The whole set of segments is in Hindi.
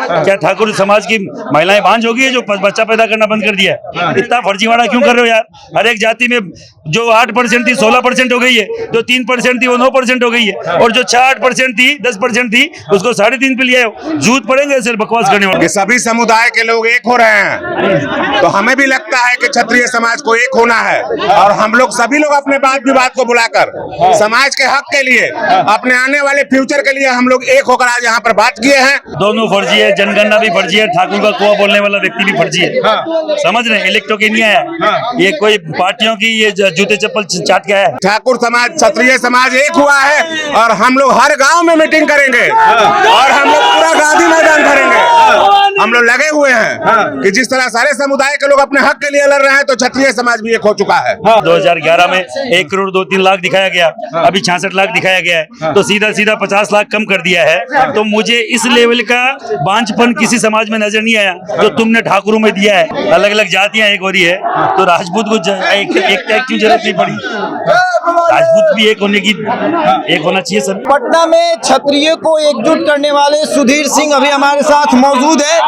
क्या ठाकुर समाज की महिलाएं बांझ हो गई है जो बच्चा पैदा करना बंद कर दिया है? इतना फर्जीवाड़ा क्यों कर रहे हो यार? हर एक जाति में जो 8% थी 16% हो गई है, जो 3% थी वो 9% हो गई है, और जो 6-8% थी 10% थी उसको 3.5 पे लिया है। झूठ पड़ेंगे ऐसे बकवास करने वाले। सभी समुदाय के लोग एक हो रहे हैं, तो हमें भी लगता है कि क्षत्रिय समाज को एक होना है, और हम लोग सभी लोग अपने बात विवाद को बुलाकर समाज के हक के लिए, अपने आने वाले फ्यूचर के लिए हम लोग एक होकर आज यहाँ पर बात किए हैं। दोनों फर्जी है, जनगणना भी फर्जी है, ठाकुर का कुआं बोलने वाला व्यक्ति भी फर्जी है। समझ रहे हैं? इलेक्टो के नहीं आया, ये कोई पार्टियों की ये जूते चप्पल चाट के है। ठाकुर समाज, क्षत्रिय समाज एक हुआ है, और हम लोग हर गांव में मीटिंग करेंगे, और हम लोग पूरा गांधी मैदान भरेंगे। हम लोग लगे हुए हैं कि जिस तरह सारे समुदाय के लोग अपने हक के लिए लड़ रहे हैं, तो क्षत्रिय समाज भी एक हो चुका है। 2011 में 1 करोड़ 2-3 लाख दिखाया गया, अभी 66 लाख दिखाया गया है, तो सीधा सीधा 50 लाख कम कर दिया है। तो मुझे इस लेवल का बांझपन किसी समाज में नजर नहीं आया जो तुमने ठाकुरों में दिया है। अलग अलग जातियां एक हो रही है, तो राजपूत को एक क्यों जरूरत नहीं पड़ी? राजपूत भी एक होना चाहिए सर। पटना में क्षत्रिय को एकजुट करने वाले सुधीर सिंह अभी हमारे साथ मौजूद है।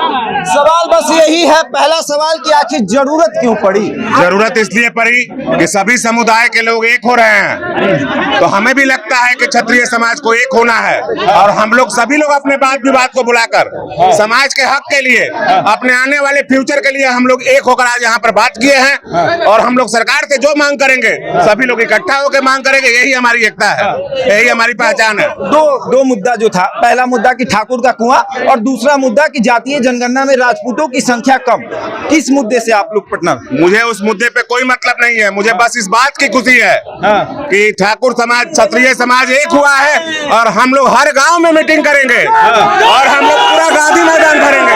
सवाल बस यही है, पहला सवाल कि आखिर जरूरत क्यों पड़ी? जरूरत इसलिए पड़ी कि सभी समुदाय के लोग एक हो रहे हैं, तो हमें भी लगता है कि क्षत्रिय समाज को एक होना है, और हम लोग सभी लोग अपने बात विवाद को बुलाकर समाज के हक के लिए, अपने आने वाले फ्यूचर के लिए हम लोग एक होकर आज यहाँ पर बात किए हैं। और हम लोग सरकार से जो मांग करेंगे सभी लोग इकट्ठा होकर मांग करेंगे, यही हमारी एकता है, यही हमारी पहचान है। दो मुद्दा जो था, पहला मुद्दा कि ठाकुर का कुआं, और दूसरा मुद्दा कि जातीय जनगणना में राजपूतों की संख्या कम। किस मुद्दे से आप लोग पटना? मुझे उस मुद्दे पे कोई मतलब नहीं है, मुझे बस इस बात की खुशी है कि ठाकुर समाज, क्षत्रिय समाज एक हुआ है, और हम लोग हर गांव में मीटिंग करेंगे, और हम लोग पूरा गांधी मैदान भरेंगे।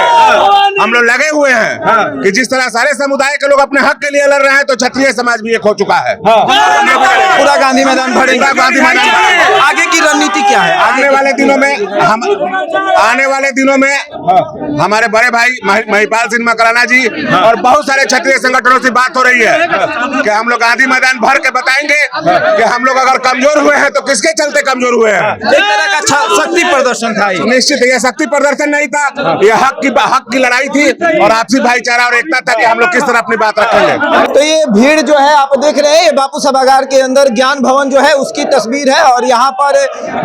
हम लोग लगे हुए हैं कि जिस तरह सारे समुदाय के लोग अपने हक के लिए लड़ रहे हैं, तो क्षत्रिय समाज भी एक हो चुका है। पूरा गांधी मैदान भरेंगे। गांधी मैदान। आगे की रणनीति क्या है? आने वाले दिनों में हमारे बड़े भाई महिपाल सिंह मकराना जी और बहुत सारे क्षत्रिय संगठनों से बात हो रही है कि हम लोग गांधी मैदान भर के बताएंगे कि हम लोग अगर कमजोर हुए हैं तो किसके चलते कमजोर हुए हैं। एक तरह का शक्ति प्रदर्शन था। निश्चित ये शक्ति प्रदर्शन नहीं था, ये हक की लड़ाई थी, और आपसी भाईचारा और एकता था कि हम लोग किस तरह अपनी बात रखेंगे। तो ये भीड़ जो है आप देख रहे हैं, ये बापू सभागार के अंदर ज्ञान भवन जो है उसकी तस्वीर है, और यहाँ पर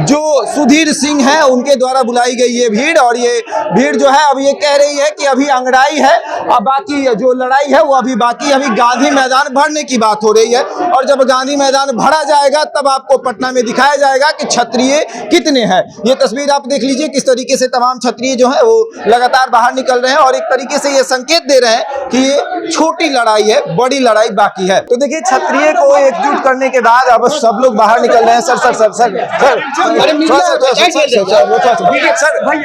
जो सुधीर सिंह है उनके द्वारा बुलाई गई ये भीड़, और ये भीड़ जो है अब ये कह रही है कि अभी अंगड़ाई है, अब बाकी जो लड़ाई है वो अभी बाकी, अभी गांधी मैदान भरने की बात हो रही है। और जब गांधी मैदान भरा जाएगा तब आपको पटना में दिखाया जाएगा कि क्षत्रिय कितने हैं। ये तस्वीर आप देख लीजिए किस तरीके से तमाम क्षत्रिय जो है वो लगातार बाहर निकल रहे हैं, और एक तरीके से ये संकेत दे रहे हैं कि ये छोटी लड़ाई है, बड़ी लड़ाई बाकी है। तो देखिए क्षत्रिय को एकजुट करने के बाद अब सब लोग बाहर निकल रहे हैं।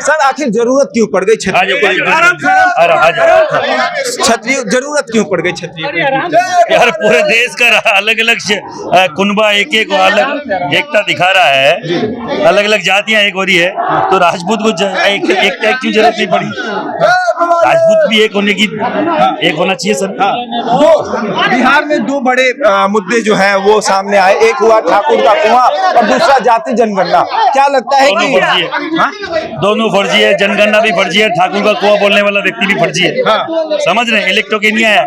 सर आखिर जरूरत क्यों पड़ गई क्षत्रिय? जरूरत क्यों पड़ गई क्षत्रिय? यार पूरे देश का अलग अलग कुनबा एक अलग एकता दिखा रहा है, अलग अलग जातियां एक हो रही है, तो राजपूत को एकता क्यों जरूरत नहीं पड़ी? राजपूत भी एक होना चाहिए सर। बिहार में दो बड़े मुद्दे जो है वो सामने आए, एक हुआ ठाकुर का कुआं और दूसरा जाति जनगणना। क्या लगता है कि दोनों फर्जी है, जनगणना भी फर्जी है, ठाकुर का कुआं बोलने वाला व्यक्ति भी फर्जी है। समझ रहे हैं? इलेक्टो के नहीं आया,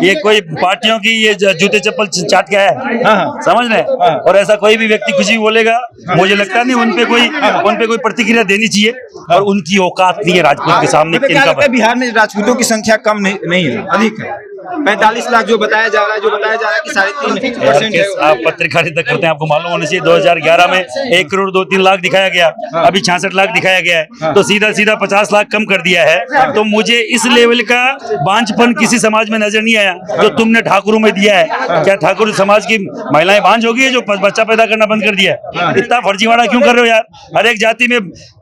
ये कोई पार्टियों की ये जूते चप्पल चाट के है। समझ रहे हैं? और ऐसा कोई भी व्यक्ति कुछ भी बोलेगा, मुझे लगता नहीं उन पे कोई प्रतिक्रिया देनी चाहिए, और उनकी औकात नहीं है राजपूत के सामने। बिहार में राजपूतों की संख्या कम नहीं है, अधिक है। 45 लाख जो बताया जा रहा है कि 3.5% है। आप पत्रकारिता करते हैं, आपको मालूम होना चाहिए। 2011 में 1 करोड़ 2-3 लाख दिखाया गया, अभी 66 लाख दिखाया गया है, तो सीधा सीधा 50 लाख कम कर दिया है। तो मुझे इस लेवल का बांझपन किसी समाज में नजर नहीं आया जो तुमने ठाकुरों में दिया है। क्या ठाकुर समाज की महिलाएं बांझ हो गई है जो बच्चा पैदा करना बंद कर दिया है? इतना फर्जीवाड़ा क्यों कर रहे हो यार? हर एक जाति में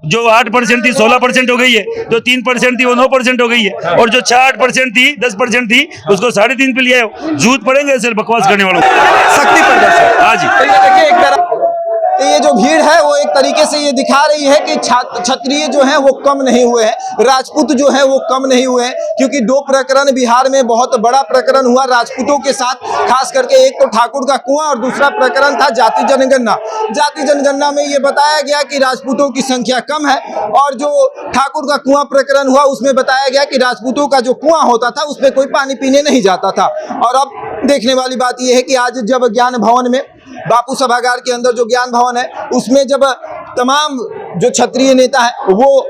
जो 8% थी 16% हो गई है, जो 3% थी वो 9% हो गई है, और जो 6-8% थी 10% थी उसको 3.5 पे लिया है। झूठ पड़ेंगे ऐसे बकवास करने वालों। शक्ति प्रदर्शन। हाँ जी। देखिए एक तरफ तो ये जो भीड़ है वो एक तरीके से ये दिखा रही है कि क्षत्रिय जो हैं वो कम नहीं हुए हैं, राजपूत जो है वो कम नहीं हुए हैं, क्योंकि दो प्रकरण बिहार में बहुत बड़ा प्रकरण हुआ राजपूतों के साथ, खास करके एक तो ठाकुर का कुआं और दूसरा प्रकरण था जाति जनगणना। जाति जनगणना में ये बताया गया कि राजपूतों की संख्या कम है, और जो ठाकुर का कुआं प्रकरण हुआ उसमें बताया गया कि राजपूतों का जो कुआं होता था उसमें कोई पानी पीने नहीं जाता था। और अब देखने वाली बात यह है कि आज जब ज्ञान भवन में, बापू सभागार के अंदर जो ज्ञान भवन है, उसमें जब तमाम जो क्षत्रिय नेता है वो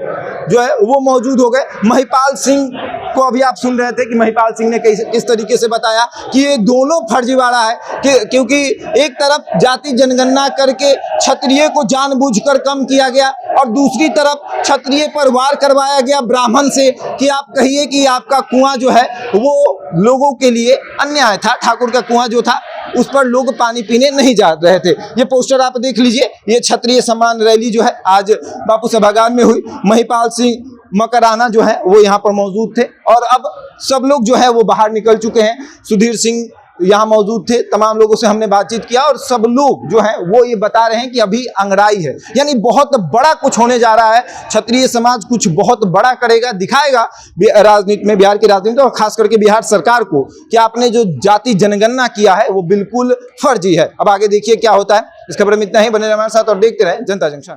जो है वो मौजूद हो गए। महिपाल सिंह को अभी आप सुन रहे थे कि महिपाल सिंह ने किस तरीके से बताया कि ये दोनों फर्जीवाड़ा है, क्योंकि एक तरफ जाति जनगणना करके क्षत्रिय को जानबूझकर कम किया गया और दूसरी तरफ क्षत्रिय पर वार करवाया गया ब्राह्मण से कि आप कहिए कि आपका कुआं जो है वो लोगों के लिए अन्याय था। ठाकुर का कुआं जो था उस पर लोग पानी पीने नहीं जा रहे थे। ये पोस्टर आप देख लीजिए, ये क्षत्रिय सम्मान रैली जो है आज बापू सभागार में हुई। महिपाल सिंह मकराना जो है वो यहाँ पर मौजूद थे और अब सब लोग जो है वो बाहर निकल चुके हैं। सुधीर सिंह यहाँ मौजूद थे, तमाम लोगों से हमने बातचीत किया और सब लोग जो है वो ये बता रहे हैं कि अभी अंगड़ाई है, यानी बहुत बड़ा कुछ होने जा रहा है। क्षत्रिय समाज कुछ बहुत बड़ा करेगा, दिखाएगा राजनीति में, बिहार की राजनीति और खास करके बिहार सरकार को कि आपने जो जाति जनगणना किया है वो बिल्कुल फर्जी है। अब आगे देखिए क्या होता है। इस खबर में इतना ही, बने रहिए हमारे साथ और देखते रहे जनता जंक्शन।